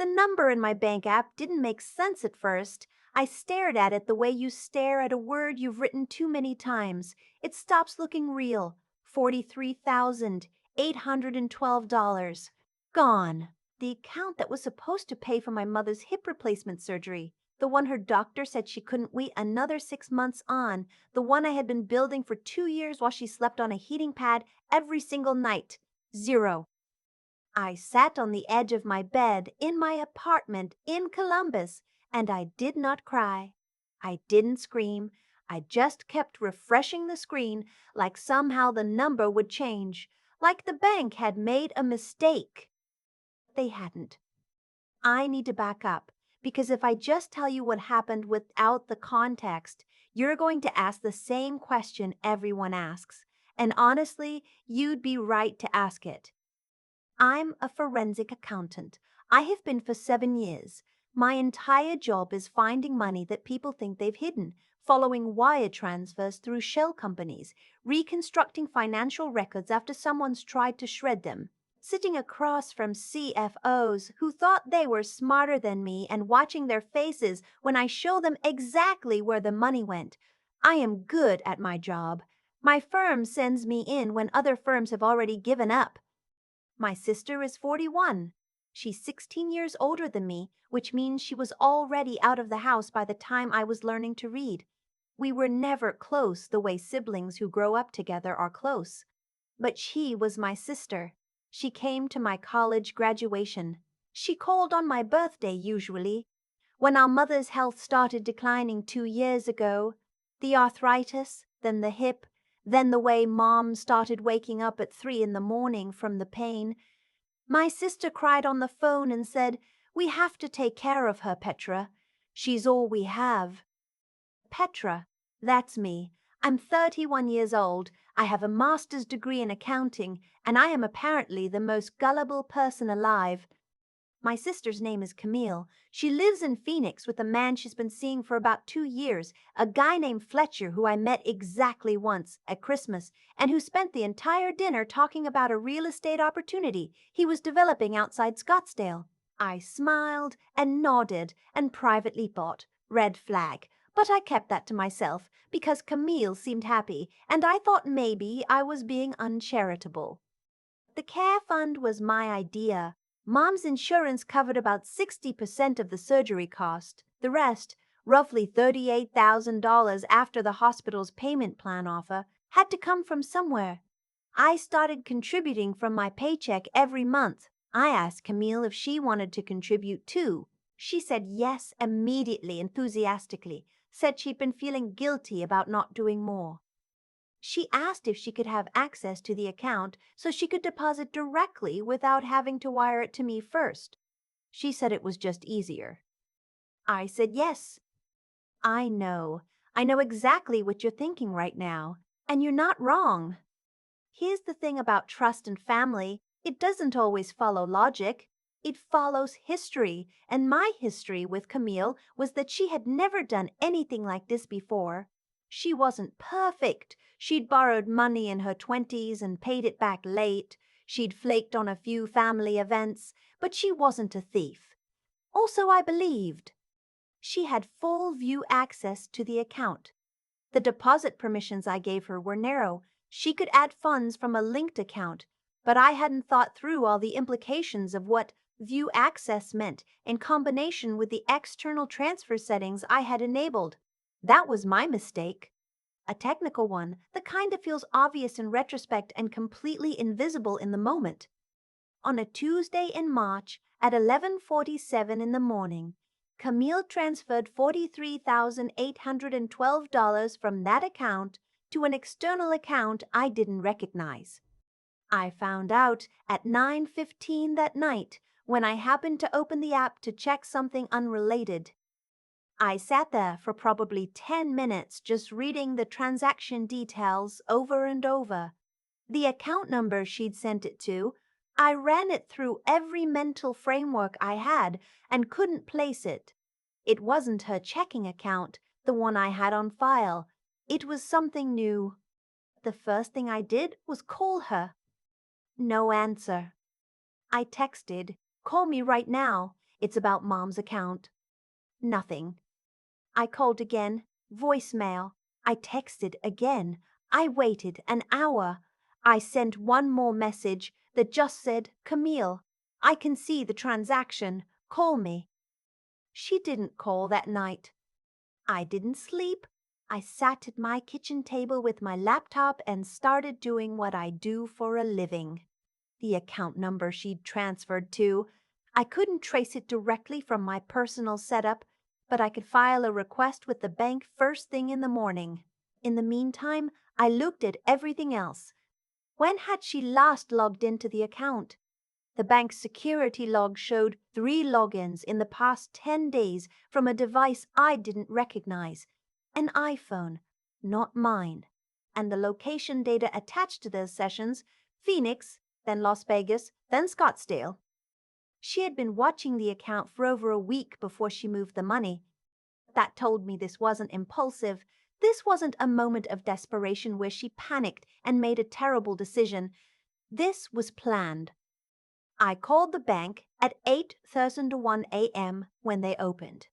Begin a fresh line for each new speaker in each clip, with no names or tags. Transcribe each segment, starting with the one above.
The number in my bank app didn't make sense at first. I stared at it the way you stare at a word you've written too many times. It stops looking real. $43,812. Gone. The account that was supposed to pay for my mother's hip replacement surgery. The one her doctor said she couldn't wait another 6 months on. The one I had been building for 2 years while she slept on a heating pad every single night. Zero. I sat on the edge of my bed in my apartment in Columbus, and I did not cry. I didn't scream. I just kept refreshing the screen like somehow the number would change, like the bank had made a mistake. They hadn't. I need to back up, because if I just tell you what happened without the context, you're going to ask the same question everyone asks. And honestly, you'd be right to ask it. I'm a forensic accountant. I have been for 7 years. My entire job is finding money that people think they've hidden, following wire transfers through shell companies, reconstructing financial records after someone's tried to shred them, sitting across from CFOs who thought they were smarter than me and watching their faces when I show them exactly where the money went. I am good at my job. My firm sends me in when other firms have already given up. My sister is 41. She's 16 years older than me, which means she was already out of the house by the time I was learning to read. We were never close the way siblings who grow up together are close. But she was my sister. She came to my college graduation. She called on my birthday usually. When our mother's health started declining 2 years ago, the arthritis, then the hip, then the way Mom started waking up at 3 in the morning from the pain, my sister cried on the phone and said, "We have to take care of her, Petra. She's all we have." Petra, that's me. I'm 31 years old. I have a master's degree in accounting, and I am apparently the most gullible person alive. My sister's name is Camille. She lives in Phoenix with a man she's been seeing for about 2 years, a guy named Fletcher who I met exactly once, at Christmas, and who spent the entire dinner talking about a real estate opportunity he was developing outside Scottsdale. I smiled and nodded and privately thought, red flag, but I kept that to myself because Camille seemed happy, and I thought maybe I was being uncharitable. The care fund was my idea. Mom's insurance covered about 60% of the surgery cost. The rest, roughly $38,000 after the hospital's payment plan offer, had to come from somewhere. I started contributing from my paycheck every month. I asked Camille if she wanted to contribute too. She said yes immediately, enthusiastically, said she'd been feeling guilty about not doing more. She asked if she could have access to the account so she could deposit directly without having to wire it to me first. She said it was just easier. I said yes. I know exactly what you're thinking right now, and you're not wrong. Here's the thing about trust and family. It doesn't always follow logic. It follows history, and my history with Camille was that she had never done anything like this before. She wasn't perfect. She'd borrowed money in her 20s and paid it back late. She'd flaked on a few family events, but she wasn't a thief. Also, I believed. She had full view access to the account. The deposit permissions I gave her were narrow. She could add funds from a linked account, but I hadn't thought through all the implications of what view access meant in combination with the external transfer settings I had enabled. That was my mistake. A technical one, the kind that feels obvious in retrospect and completely invisible in the moment. On a Tuesday in March at 11:47 in the morning, Camille transferred $43,812 from that account to an external account I didn't recognize. I found out at 9:15 that night when I happened to open the app to check something unrelated. I sat there for probably 10 minutes just reading the transaction details over and over. The account number she'd sent it to, I ran it through every mental framework I had and couldn't place it. It wasn't her checking account, the one I had on file. It was something new. The first thing I did was call her. No answer. I texted, "Call me right now." It's about Mom's account. Nothing. I called again. Voicemail. I texted again. I waited an hour. I sent one more message that just said, Camille, I can see the transaction. Call me. She didn't call that night. I didn't sleep. I sat at my kitchen table with my laptop and started doing what I do for a living. The account number she'd transferred to, I couldn't trace it directly from my personal setup, but I could file a request with the bank first thing in the morning. In the meantime, I looked at everything else. When had she last logged into the account? The bank's security log showed 3 logins in the past 10 days from a device I didn't recognize. An iPhone, not mine. And the location data attached to those sessions, Phoenix, then Las Vegas, then Scottsdale. She had been watching the account for over a week before she moved the money. That told me this wasn't impulsive. This wasn't a moment of desperation where she panicked and made a terrible decision. This was planned. I called the bank at 8:01 a.m. when they opened.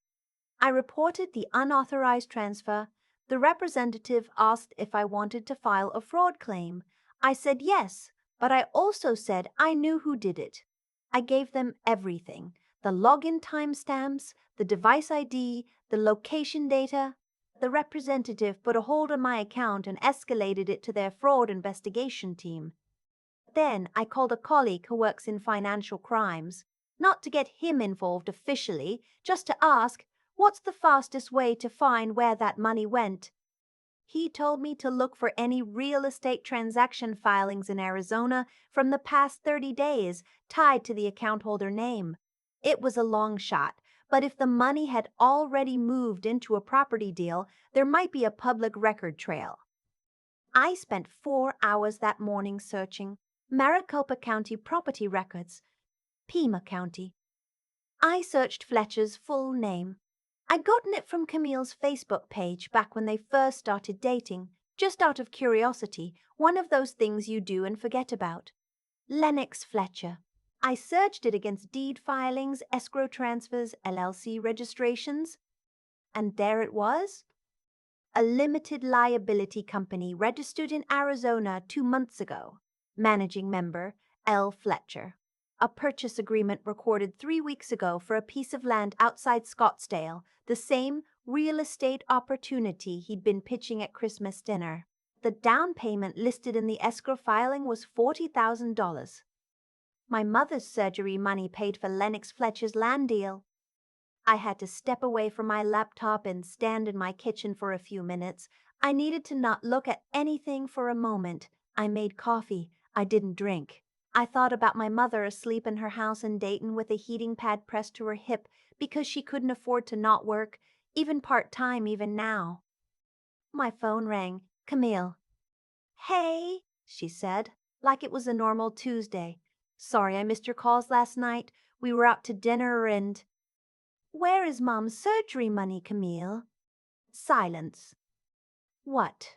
I reported the unauthorized transfer. The representative asked if I wanted to file a fraud claim. I said yes, but I also said I knew who did it. I gave them everything: the login timestamps, the device ID, the location data. The representative put a hold on my account and escalated it to their fraud investigation team. Then I called a colleague who works in financial crimes, not to get him involved officially, just to ask, what's the fastest way to find where that money went? He told me to look for any real estate transaction filings in Arizona from the past 30 days tied to the account holder name. It was a long shot, but if the money had already moved into a property deal, there might be a public record trail. I spent 4 hours that morning searching Maricopa County property records, Pima County. I searched Fletcher's full name. I'd gotten it from Camille's Facebook page back when they first started dating, just out of curiosity, one of those things you do and forget about. Lennox Fletcher. I searched it against deed filings, escrow transfers, LLC registrations, and there it was. A limited liability company registered in Arizona 2 months ago. Managing member, L. Fletcher. A purchase agreement recorded 3 weeks ago for a piece of land outside Scottsdale, the same real estate opportunity he'd been pitching at Christmas dinner. The down payment listed in the escrow filing was $40,000. My mother's surgery money paid for Lennox Fletcher's land deal. I had to step away from my laptop and stand in my kitchen for a few minutes. I needed to not look at anything for a moment. I made coffee. I didn't drink. I thought about my mother asleep in her house in Dayton with a heating pad pressed to her hip because she couldn't afford to not work, even part-time even now. My phone rang. Camille. Hey, she said, like it was a normal Tuesday. Sorry I missed your calls last night. We were out to dinner and... Where is Mom's surgery money, Camille? Silence. What?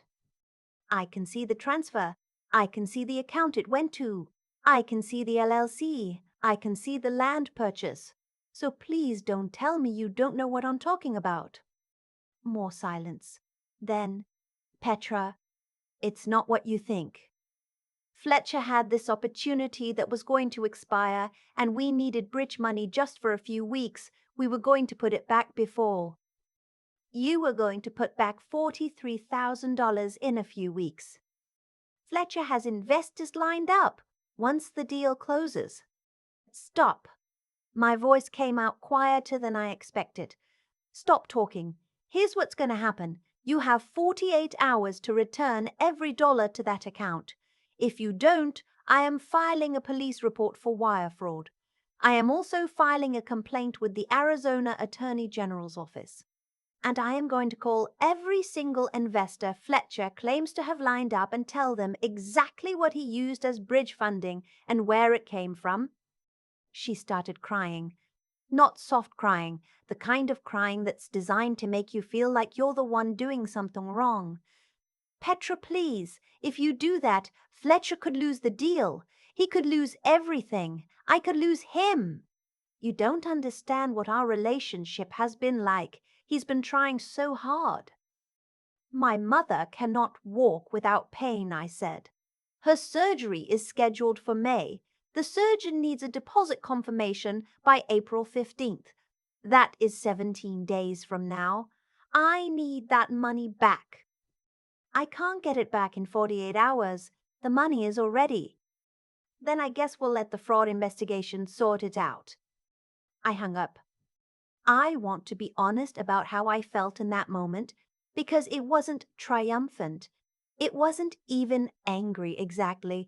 I can see the transfer. I can see the account it went to. I can see the LLC. I can see the land purchase. So please don't tell me you don't know what I'm talking about. More silence. Then, Petra, it's not what you think. Fletcher had this opportunity that was going to expire, and we needed bridge money just for a few weeks. We were going to put it back before. You were going to put back $43,000 in a few weeks. Fletcher has investors lined up once the deal closes. Stop. My voice came out quieter than I expected. Stop talking. Here's what's going to happen. You have 48 hours to return every dollar to that account. If you don't, I am filing a police report for wire fraud. I am also filing a complaint with the Arizona Attorney General's office. And I am going to call every single investor Fletcher claims to have lined up and tell them exactly what he used as bridge funding and where it came from. She started crying. Not soft crying, the kind of crying that's designed to make you feel like you're the one doing something wrong. Petra, please, if you do that, Fletcher could lose the deal. He could lose everything. I could lose him. You don't understand what our relationship has been like. He's been trying so hard. My mother cannot walk without pain, I said. Her surgery is scheduled for May. The surgeon needs a deposit confirmation by April 15th. That is 17 days from now. I need that money back. I can't get it back in 48 hours. The money is already. Then I guess we'll let the fraud investigation sort it out. I hung up. I want to be honest about how I felt in that moment, because it wasn't triumphant. It wasn't even angry exactly.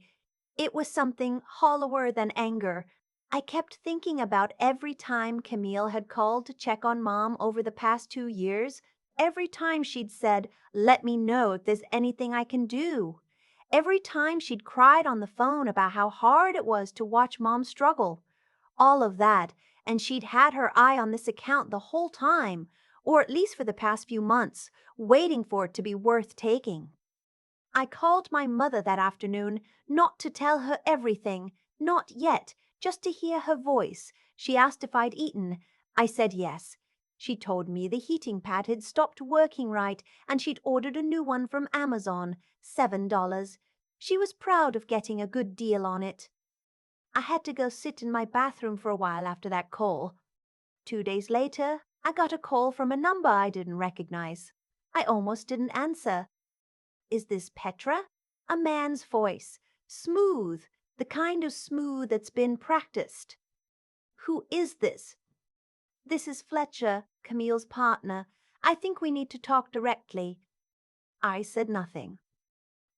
It was something hollower than anger. I kept thinking about every time Camille had called to check on Mom over the past 2 years. Every time she'd said, "Let me know if there's anything I can do." Every time she'd cried on the phone about how hard it was to watch Mom struggle. All of that, and she'd had her eye on this account the whole time, or at least for the past few months, waiting for it to be worth taking. I called my mother that afternoon, not to tell her everything, not yet, just to hear her voice. She asked if I'd eaten. I said yes. She told me the heating pad had stopped working right, and she'd ordered a new one from Amazon, $7. She was proud of getting a good deal on it. I had to go sit in my bathroom for a while after that call. 2 days later, I got a call from a number I didn't recognize. I almost didn't answer. Is this Petra? A man's voice. Smooth, the kind of smooth that's been practiced. Who is this? This is Fletcher, Camille's partner. I think we need to talk directly. I said nothing.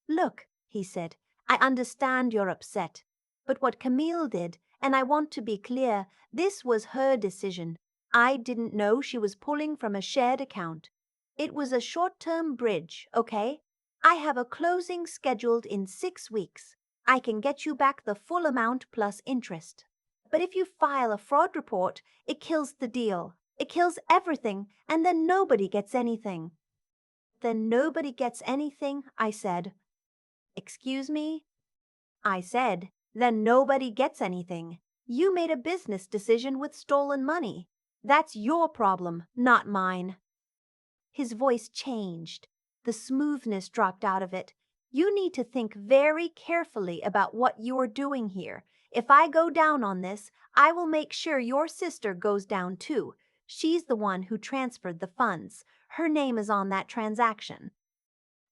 Look, he said, I understand you're upset. But what Camille did, and I want to be clear, this was her decision. I didn't know she was pulling from a shared account. It was a short-term bridge, okay? I have a closing scheduled in 6 weeks. I can get you back the full amount plus interest. But if you file a fraud report, it kills the deal. It kills everything, and then nobody gets anything. Then nobody gets anything, I said. Excuse me? I said, then nobody gets anything. You made a business decision with stolen money. That's your problem, not mine. His voice changed. The smoothness dropped out of it. You need to think very carefully about what you're doing here. If I go down on this, I will make sure your sister goes down too. She's the one who transferred the funds. Her name is on that transaction.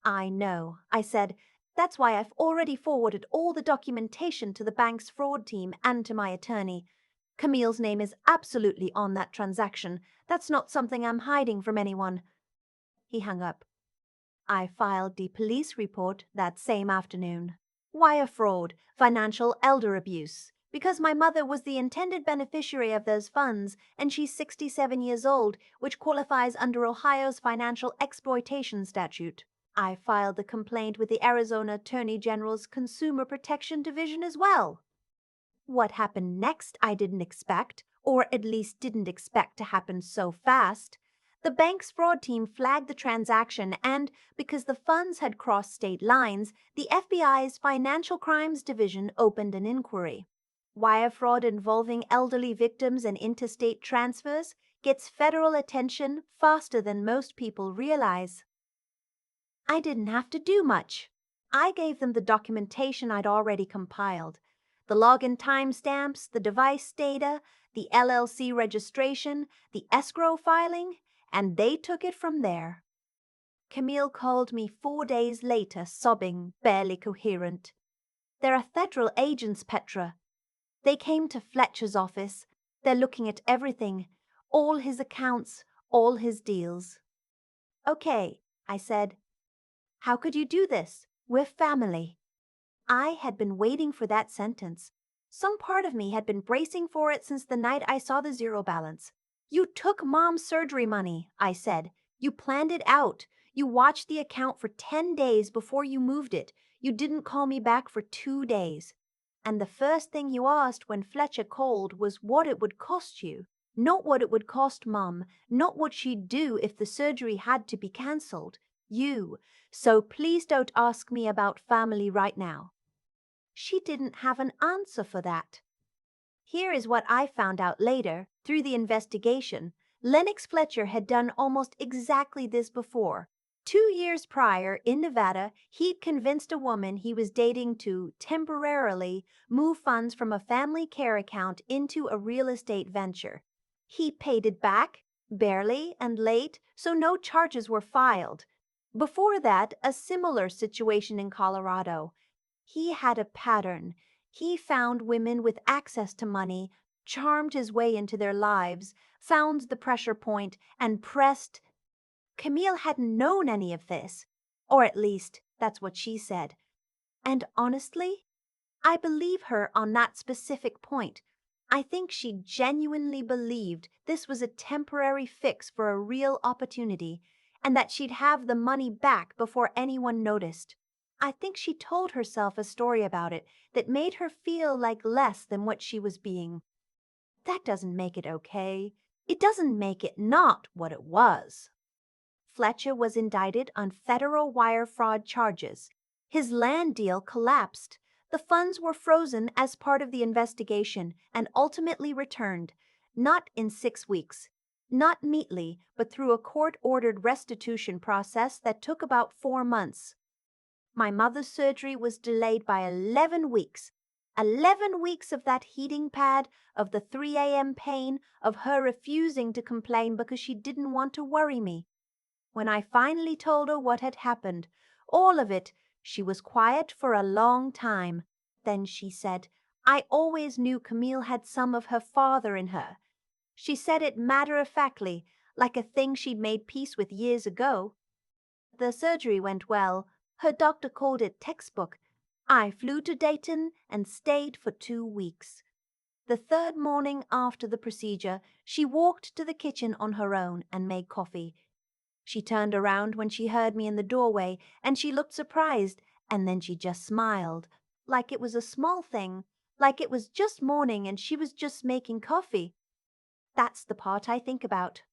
I know, I said. That's why I've already forwarded all the documentation to the bank's fraud team and to my attorney. Camille's name is absolutely on that transaction. That's not something I'm hiding from anyone. He hung up. I filed the police report that same afternoon. Wire fraud, financial elder abuse. Because my mother was the intended beneficiary of those funds, and she's 67 years old, which qualifies under Ohio's financial exploitation statute. I filed the complaint with the Arizona Attorney General's Consumer Protection Division as well. What happened next I didn't expect, or at least didn't expect to happen so fast. The bank's fraud team flagged the transaction and, because the funds had crossed state lines, the FBI's Financial Crimes Division opened an inquiry. Wire fraud involving elderly victims and interstate transfers gets federal attention faster than most people realize. I didn't have to do much. I gave them the documentation I'd already compiled. The login timestamps, the device data, the LLC registration, the escrow filing, and they took it from there. Camille called me 4 days later, sobbing, barely coherent. There are federal agents, Petra. They came to Fletcher's office. They're looking at everything, all his accounts, all his deals. Okay, I said. How could you do this? We're family. I had been waiting for that sentence. Some part of me had been bracing for it since the night I saw the zero balance. You took Mom's surgery money, I said. You planned it out. You watched the account for 10 days before you moved it. You didn't call me back for 2 days. And the first thing you asked when Fletcher called was what it would cost you. Not what it would cost Mom, not what she'd do if the surgery had to be cancelled. You. So please don't ask me about family right now. She didn't have an answer for that. Here is what I found out later through the investigation. Lennox Fletcher had done almost exactly this before. 2 years prior, in Nevada, he'd convinced a woman he was dating to temporarily move funds from a family care account into a real estate venture. He paid it back, barely and late, so no charges were filed. Before that, a similar situation in Colorado. He had a pattern. He found women with access to money, charmed his way into their lives, found the pressure point, and pressed. Camille hadn't known any of this, or at least that's what she said. And honestly, I believe her on that specific point. I think she genuinely believed this was a temporary fix for a real opportunity, and that she'd have the money back before anyone noticed. I think she told herself a story about it that made her feel like less than what she was being. That doesn't make it okay. It doesn't make it not what it was. Fletcher was indicted on federal wire fraud charges. His land deal collapsed. The funds were frozen as part of the investigation and ultimately returned, not in 6 weeks, not neatly, but through a court-ordered restitution process that took about 4 months. My mother's surgery was delayed by 11 weeks. 11 weeks of that heating pad, of the 3 a.m. pain, of her refusing to complain because she didn't want to worry me. When I finally told her what had happened, all of it, she was quiet for a long time. Then she said, I always knew Camille had some of her father in her. She said it matter-of-factly, like a thing she'd made peace with years ago. The surgery went well. Her doctor called it textbook. I flew to Dayton and stayed for 2 weeks. The third morning after the procedure, she walked to the kitchen on her own and made coffee. She turned around when she heard me in the doorway, and she looked surprised, and then she just smiled, like it was a small thing, like it was just morning and she was just making coffee. That's the part I think about.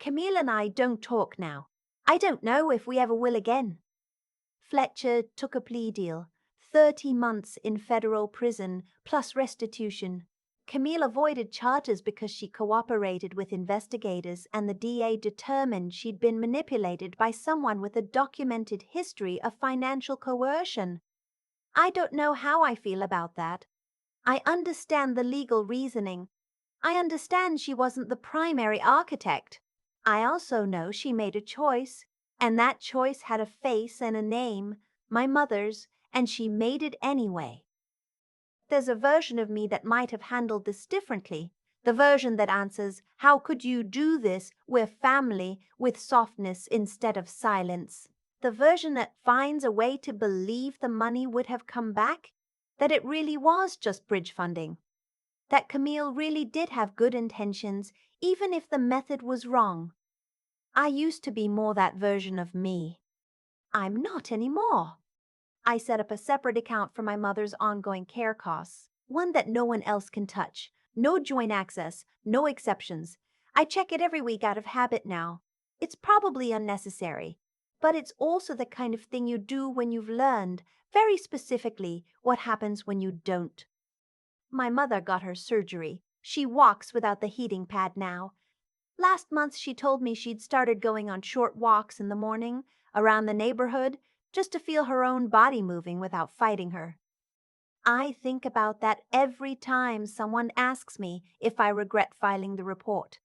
Camille and I don't talk now. I don't know if we ever will again. Fletcher took a plea deal, 30 months in federal prison plus restitution. Camille avoided charges because she cooperated with investigators, and the DA determined she'd been manipulated by someone with a documented history of financial coercion. I don't know how I feel about that. I understand the legal reasoning. I understand she wasn't the primary architect. I also know she made a choice, and that choice had a face and a name, my mother's, and she made it anyway. There's a version of me that might have handled this differently. The version that answers, how could you do this? We're family, with softness instead of silence. The version that finds a way to believe the money would have come back, that it really was just bridge funding, that Camille really did have good intentions, even if the method was wrong. I used to be more that version of me. I'm not anymore. I set up a separate account for my mother's ongoing care costs, one that no one else can touch. No joint access, no exceptions. I check it every week out of habit now. It's probably unnecessary, but it's also the kind of thing you do when you've learned, very specifically, what happens when you don't. My mother got her surgery. She walks without the heating pad now. Last month she told me she'd started going on short walks in the morning, around the neighborhood, just to feel her own body moving without fighting her. I think about that every time someone asks me if I regret filing the report.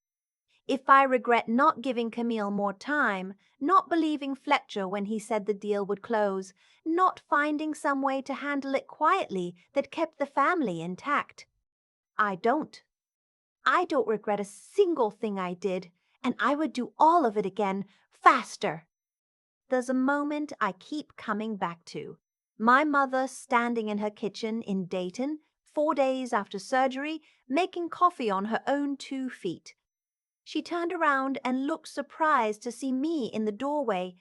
If I regret not giving Camille more time, not believing Fletcher when he said the deal would close, not finding some way to handle it quietly that kept the family intact. I don't. I don't regret a single thing I did, and I would do all of it again, faster. There's a moment I keep coming back to. My mother standing in her kitchen in Dayton, 4 days after surgery, making coffee on her own 2 feet. She turned around and looked surprised to see me in the doorway,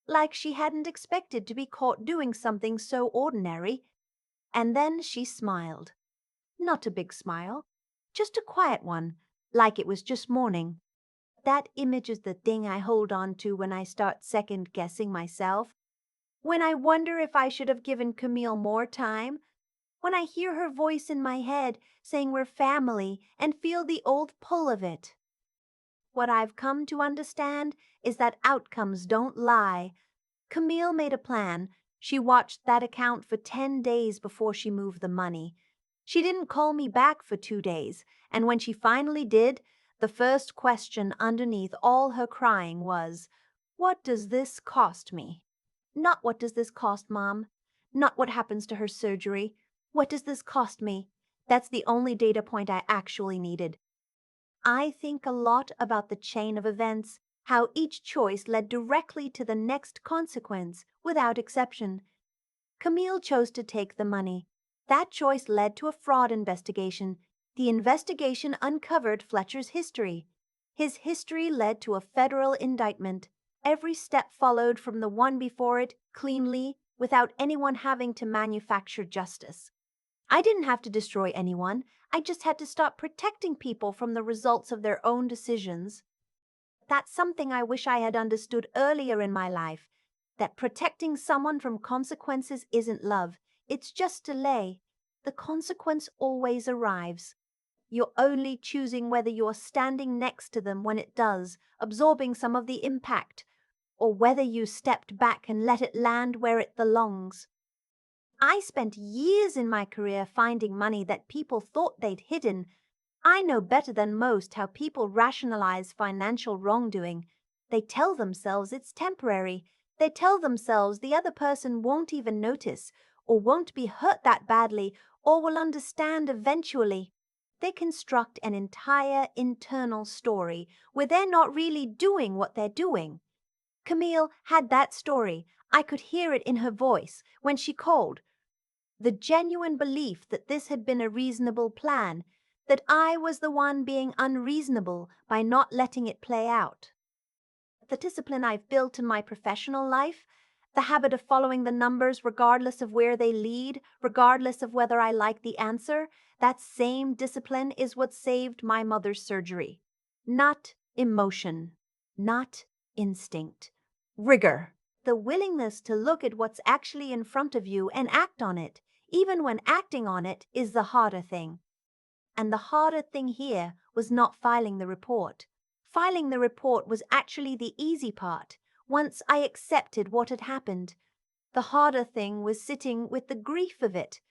like she hadn't expected to be caught doing something so ordinary. And then she smiled. Not a big smile, just a quiet one, like it was just morning. That image is the thing I hold on to when I start second-guessing myself. When I wonder if I should have given Camille more time, when I hear her voice in my head saying we're family and feel the old pull of it. What I've come to understand is that outcomes don't lie. Camille made a plan. She watched that account for 10 days before she moved the money. She didn't call me back for 2 days, and when she finally did, the first question underneath all her crying was, "What does this cost me?" Not "What does this cost, Mom?" Not "What happens to her surgery?" "What does this cost me?" That's the only data point I actually needed. I think a lot about the chain of events, how each choice led directly to the next consequence, without exception. Camille chose to take the money. That choice led to a fraud investigation. The investigation uncovered Fletcher's history. His history led to a federal indictment. Every step followed from the one before it, cleanly, without anyone having to manufacture justice. I didn't have to destroy anyone. I just had to stop protecting people from the results of their own decisions. That's something I wish I had understood earlier in my life, that protecting someone from consequences isn't love, it's just delay. The consequence always arrives. You're only choosing whether you're standing next to them when it does, absorbing some of the impact, or whether you stepped back and let it land where it belongs. I spent years in my career finding money that people thought they'd hidden. I know better than most how people rationalize financial wrongdoing. They tell themselves it's temporary. They tell themselves the other person won't even notice, or won't be hurt that badly, or will understand eventually. They construct an entire internal story where they're not really doing what they're doing. Camille had that story. I could hear it in her voice when she called. The genuine belief that this had been a reasonable plan, that I was the one being unreasonable by not letting it play out. The discipline I've built in my professional life, the habit of following the numbers regardless of where they lead, regardless of whether I like the answer, that same discipline is what saved my mother's surgery. Not emotion, not instinct. Rigor. The willingness to look at what's actually in front of you and act on it, even when acting on it is the harder thing. And the harder thing here was not filing the report. Filing the report was actually the easy part, once I accepted what had happened. The harder thing was sitting with the grief of it,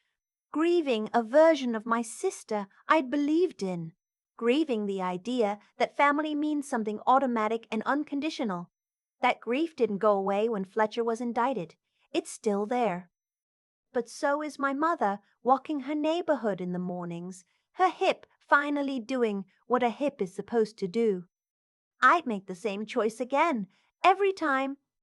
grieving a version of my sister I'd believed in, grieving the idea that family means something automatic and unconditional. That grief didn't go away when Fletcher was indicted. It's still there. But so is my mother walking her neighborhood in the mornings, her hip finally doing what a hip is supposed to do. I'd make the same choice again, every time,